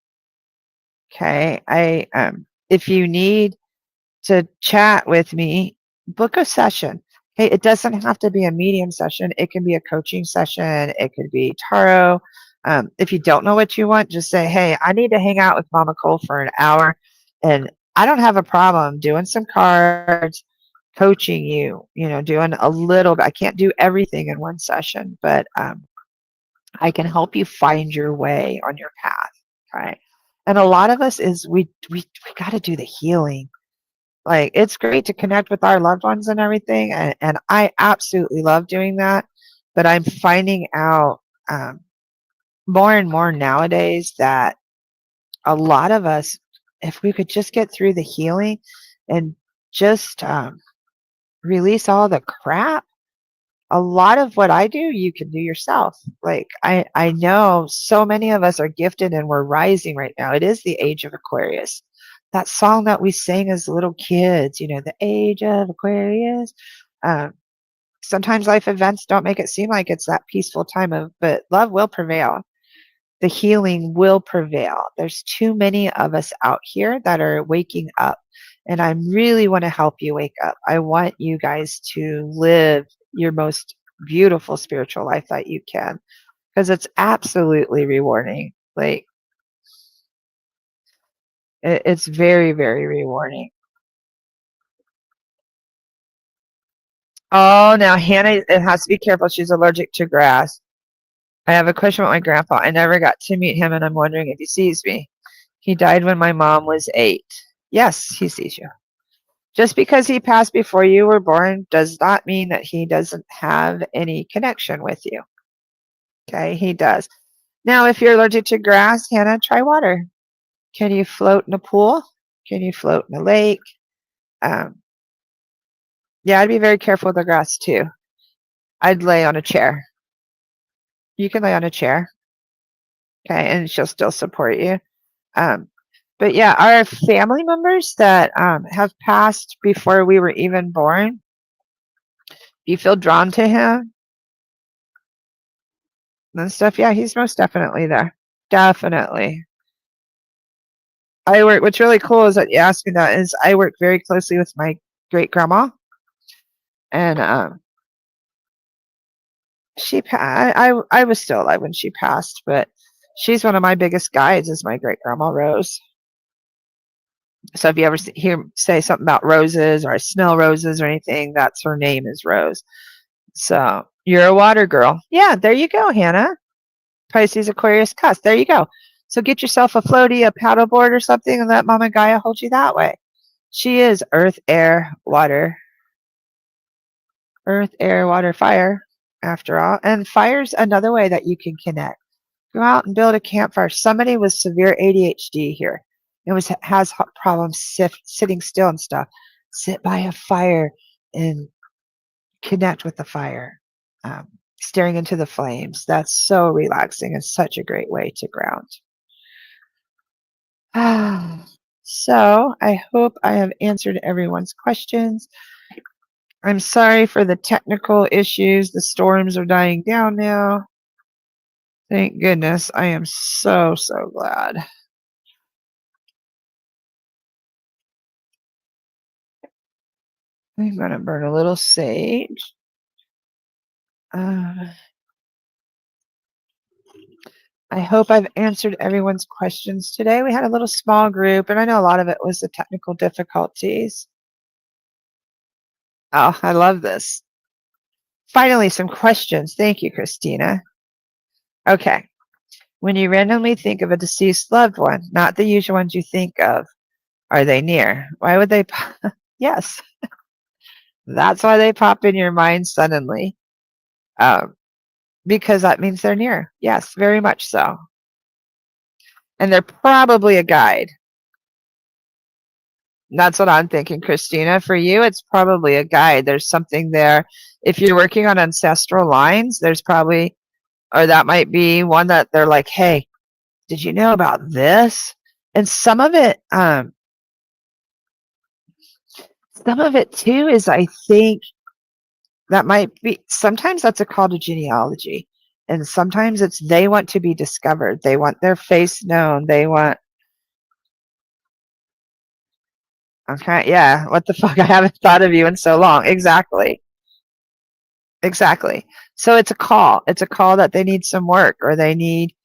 Okay. If you need to chat with me, book a session. Okay. It doesn't have to be a medium session. It can be a coaching session. It could be tarot. If you don't know what you want, just say, hey, I need to hang out with Mama Cole for an hour. And I don't have a problem doing some cards, coaching you, doing a little bit. I can't do everything in one session, but I can help you find your way on your path. Okay. And a lot of us is we got to do the healing. Like, it's great to connect with our loved ones and everything. And I absolutely love doing that. But I'm finding out more and more nowadays that a lot of us, if we could just get through the healing and just release all the crap, a lot of what I do, you can do yourself. Like, I know so many of us are gifted and we're rising right now. It is the age of Aquarius. That song that we sang as little kids, the age of Aquarius. Um, Sometimes life events don't make it seem like it's that peaceful time but love will prevail. The healing will prevail. There's too many of us out here that are waking up. And I really want to help you wake up. I want you guys to live your most beautiful spiritual life that you can, because it's absolutely rewarding. Like, it's very, very rewarding. Oh, now Hannah, it has to be careful. She's allergic to grass. I have a question about my grandpa. I never got to meet him, and I'm wondering if he sees me. He died when my mom was 8. Yes, he sees you. Just because he passed before you were born does not mean that he doesn't have any connection with you. Okay, he does. Now, if you're allergic to grass, Hannah, try water. Can you float in a pool? Can you float in a lake? Um, yeah, I'd be very careful with the grass too. I'd lay on a chair. You can lay on a chair, okay, and she'll still support you. Um, but yeah, our family members that have passed before we were even born, do you feel drawn to him and stuff? Yeah, he's most definitely there. Definitely. What's really cool is that you asked me that, is I work very closely with my great grandma. And I was still alive when she passed, but she's one of my biggest guides is my great grandma Rose. So if you ever hear say something about roses or I smell roses or anything, that's her name is Rose. So you're a water girl. Yeah, there you go, Hannah. Pisces, Aquarius, Cusp. There you go. So get yourself a floaty, a paddleboard or something, and let Mama Gaia hold you that way. She is earth, air, water. Earth, air, water, fire, after all. And fire's another way that you can connect. Go out and build a campfire. Somebody with severe ADHD here. It has problems sitting still and stuff. Sit by a fire and connect with the fire. Staring into the flames. That's so relaxing and such a great way to ground. So I hope I have answered everyone's questions. I'm sorry for the technical issues. The storms are dying down now. Thank goodness. I am so, so glad. I'm going to burn a little sage. I hope I've answered everyone's questions today. We had a little small group, and I know a lot of it was the technical difficulties. Oh, I love this. Finally, some questions. Thank you, Christina. Okay. When you randomly think of a deceased loved one, not the usual ones you think of, are they near? Why would they? Yes. That's why they pop in your mind suddenly. Because that means they're near. Yes, very much so. And they're probably a guide. That's what I'm thinking, Christina. For you, it's probably a guide. There's something there. If you're working on ancestral lines, there's probably, or that might be one that they're like, hey, did you know about this? And some of it too is, I think, that might be, sometimes that's a call to genealogy. And sometimes it's they want to be discovered. They want their face known. They want, okay, yeah, what the fuck? I haven't thought of you in so long. Exactly. Exactly. So it's a call. It's a call that they need some work or they need,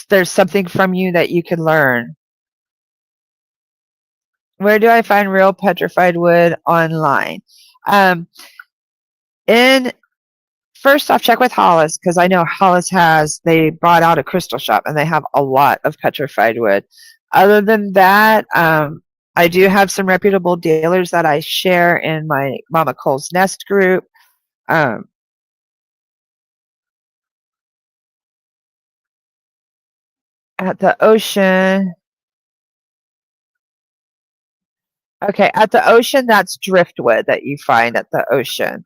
there's something from you that you can learn. Where do I find real petrified wood online? First off, check with Hollis because I know Hollis they bought out a crystal shop and they have a lot of petrified wood. Other than that, I do have some reputable dealers that I share in my Mama Cole's Nest group. At the ocean. Okay, at the ocean, that's driftwood that you find at the ocean.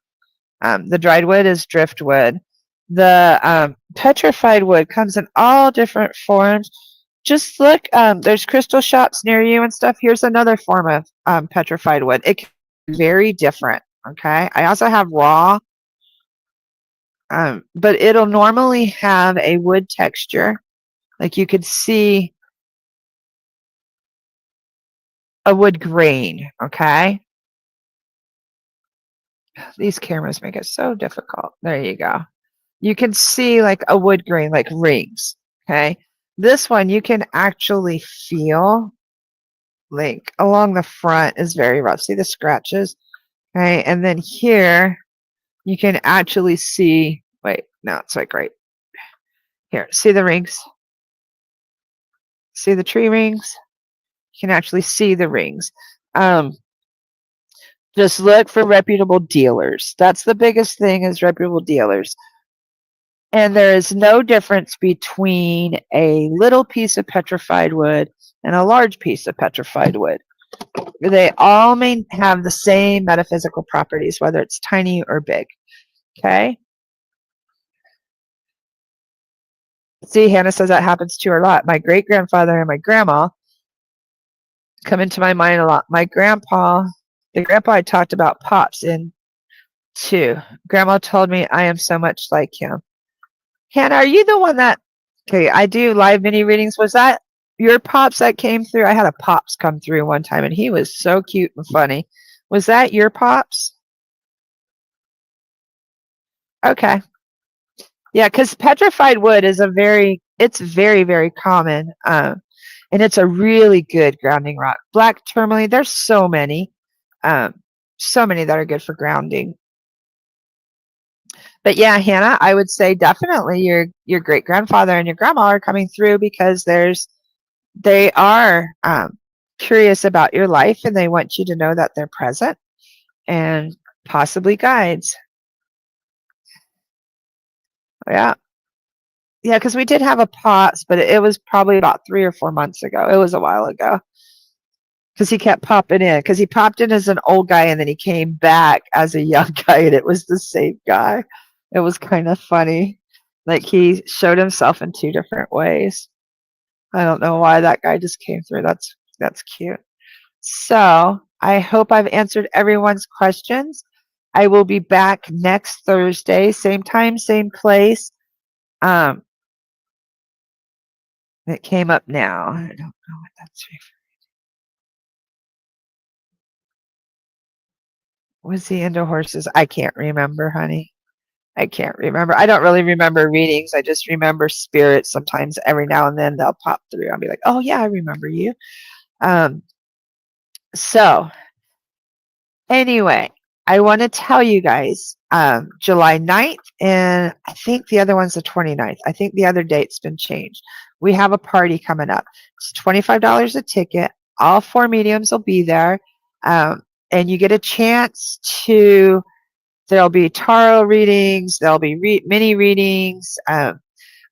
The dried wood is driftwood. The petrified wood comes in all different forms. Just look, there's crystal shops near you and stuff. Here's another form of petrified wood. It can be very different, okay? I also have raw, but it'll normally have a wood texture. Like you could see a wood grain, okay? These cameras make it so difficult. There you go. You can see like a wood grain, like rings, okay? This one you can actually feel like along the front is very rough. See the scratches? Okay, and then here you can actually see, wait, no, it's like right here. See the rings? See the tree rings? You can actually see the rings. Just look for reputable dealers. That's the biggest thing is reputable dealers. And there is no difference between a little piece of petrified wood and a large piece of petrified wood. They all may have the same metaphysical properties, whether it's tiny or big. Okay? See, Hannah says that happens to her a lot. My great-grandfather and my grandma come into my mind a lot. My grandpa, the grandpa I talked about pops in too. Grandma told me I am so much like him. Hannah, are you the one that, okay, I do live mini readings. Was that your pops that came through? I had a pops come through one time and he was so cute and funny. Was that your pops? Okay. Yeah, because petrified wood is it's very, very common. And it's a really good grounding rock. Black tourmaline, there's um, so many that are good for grounding. But yeah, Hannah, I would say definitely your great grandfather and your grandma are coming through because they are curious about your life and they want you to know that they're present and possibly guides. Yeah. Yeah, because we did have a pause, but it was probably about 3 or 4 months ago. It was a while ago. Because he kept popping in. Because he popped in as an old guy and then he came back as a young guy and it was the same guy. It was kind of funny. Like he showed himself in two different ways. I don't know why that guy just came through. That's cute. So I hope I've answered everyone's questions. I will be back next Thursday, same time, same place. Um, it came up now. I don't know what that's Was he into horses? I can't remember, honey. I can't remember. I don't really remember readings. I just remember spirits. Sometimes every now and then they'll pop through. I'll be like, oh yeah, I remember you. Um, so anyway, I want to tell you guys July 9th, and I think the other one's the 29th. I think the other date's been changed. We have a party coming up. It's $25 a ticket. All 4 mediums will be there. And you get a chance to, there'll be tarot readings, there'll be mini readings.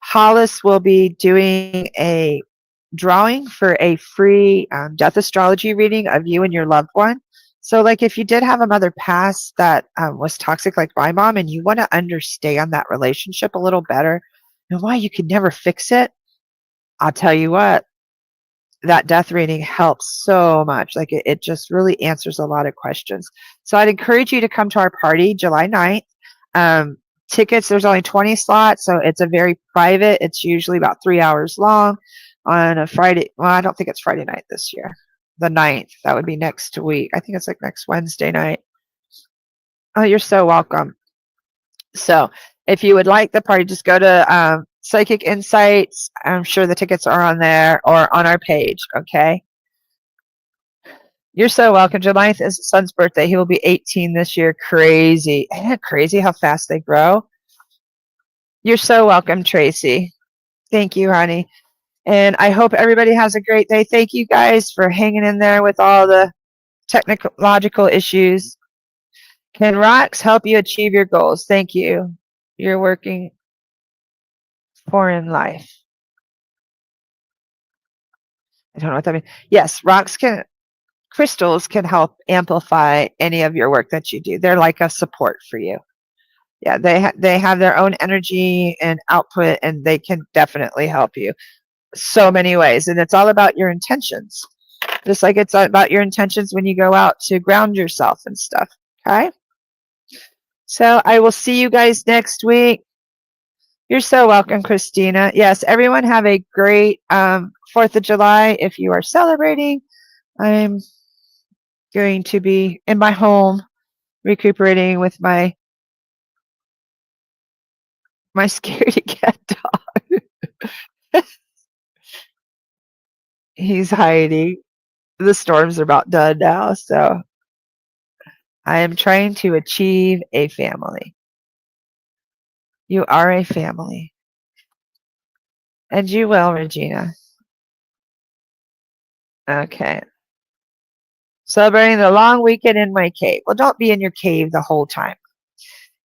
Hollis will be doing a drawing for a free death astrology reading of you and your loved one. So, like, if you did have a mother pass that was toxic, like my mom, and you want to understand that relationship a little better and why you could never fix it, I'll tell you what, that death reading helps so much. Like, it just really answers a lot of questions. So, I'd encourage you to come to our party July 9th. Tickets, there's only 20 slots, so it's a very private. It's usually about 3 hours long on a Friday. Well, I don't think it's Friday night this year. The 9th. That would be next week. I think it's like next Wednesday night. Oh, you're so welcome. So if you would like the party, just go to Psychic Insights. I'm sure the tickets are on there or on our page. Okay. You're so welcome. July 9th is his son's birthday. He will be 18 this year. Crazy. Isn't it crazy how fast they grow? You're so welcome, Tracy. Thank you, honey. And I hope everybody has a great day. Thank you guys for hanging in there with all the technological issues. Can rocks help you achieve your goals? Thank you. You're working for in life. I don't know what that means. Yes, crystals can help amplify any of your work that you do. They're like a support for you. Yeah, they have their own energy and output, and they can definitely help you so many ways. And it's all about your intentions, just like it's about your intentions when you go out to ground yourself and stuff. Okay. So I will see you guys next week. You're so welcome, Christina. Yes, everyone have a great 4th of July. If you are celebrating, I'm going to be in my home recuperating with my scaredy cat dog. He's hiding. The storms are about done now, so I am trying to achieve a family. You are a family. And you will, Regina. Okay. Celebrating the long weekend in my cave. Well, don't be in your cave the whole time.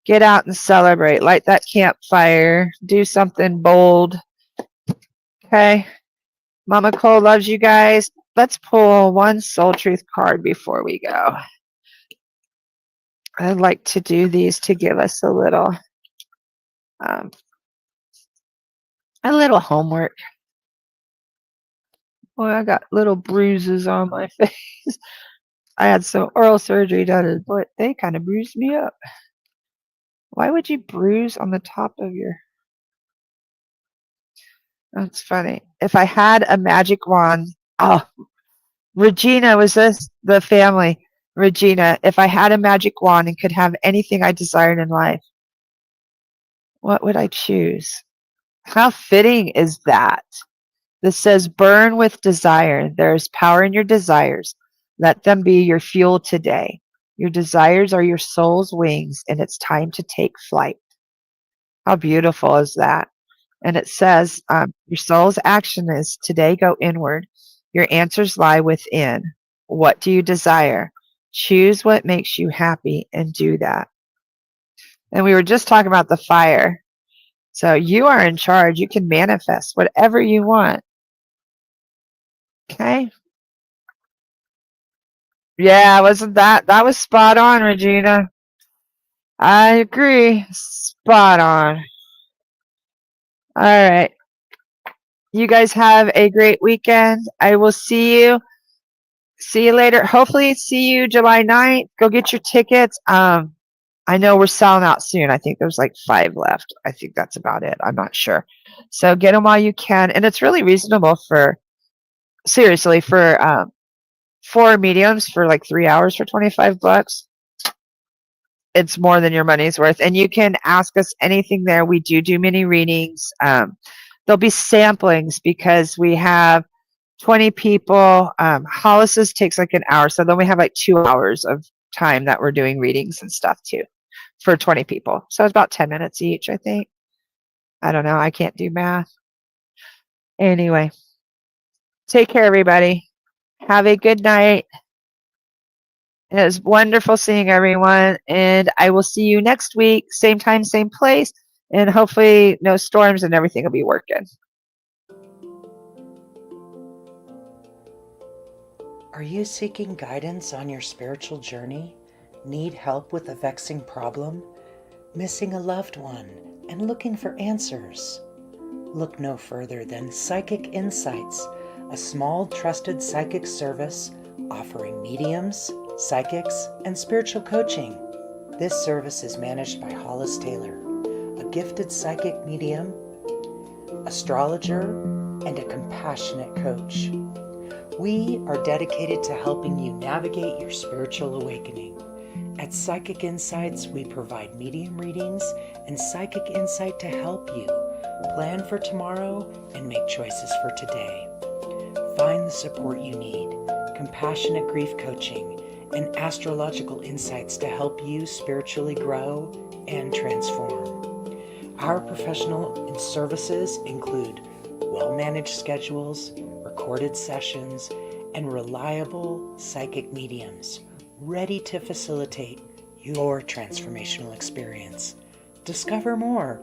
Get out and celebrate. Light that campfire. Do something bold. Okay. Mama Cole loves you guys. Let's pull one soul truth card before we go. I'd like to do these to give us a little homework. Boy, I got little bruises on my face. I had some oral surgery done, but they kind of bruised me up. Why would you bruise on the top of your... That's funny. If I had a magic wand... Oh, Regina, was this the family? Regina, if I had a magic wand and could have anything I desired in life, What would I choose? How fitting is that? This says, burn with desire. There is power in your desires. Let them be your fuel today. Your desires are your soul's wings, and it's time to take flight. How beautiful is that? And it says, your soul's action is today go inward. Your answers lie within. What do you desire? Choose what makes you happy and do that. And we were just talking about the fire. So you are in charge. You can manifest whatever you want. Okay? Yeah, wasn't that was spot on, Regina. I agree. Spot on. All right. You guys have a great weekend. I will see you. See you later. Hopefully see you July 9th. Go get your tickets. I know we're selling out soon. I think there's like 5 left. I think that's about it. I'm not sure. So get them while you can. And it's really reasonable for, seriously, for 4 mediums for like 3 hours for $25. It's more than your money's worth. And you can ask us anything there. We do mini readings. There'll be samplings because we have 20 people. Hollis's takes like an hour. So then we have like 2 hours of time that we're doing readings and stuff too for 20 people. So it's about 10 minutes each, I think. I don't know. I can't do math. Anyway, take care, everybody. Have a good night. It was wonderful seeing everyone. And I will see you next week, same time, same place. And hopefully no storms and everything will be working. Are you seeking guidance on your spiritual journey? Need help with a vexing problem? Missing a loved one and looking for answers? Look no further than Psychic Insights, a small trusted psychic service offering mediums, psychics, and spiritual coaching. This service is managed by Hollis Taylor, a gifted psychic medium, astrologer, and a compassionate coach. We are dedicated to helping you navigate your spiritual awakening. At Psychic Insights, we provide medium readings and psychic insight to help you plan for tomorrow and make choices for today. Find the support you need, compassionate grief coaching, and astrological insights to help you spiritually grow and transform. Our professional services include well-managed schedules, recorded sessions, and reliable psychic mediums ready to facilitate your transformational experience. Discover more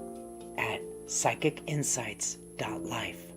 at psychicinsights.life.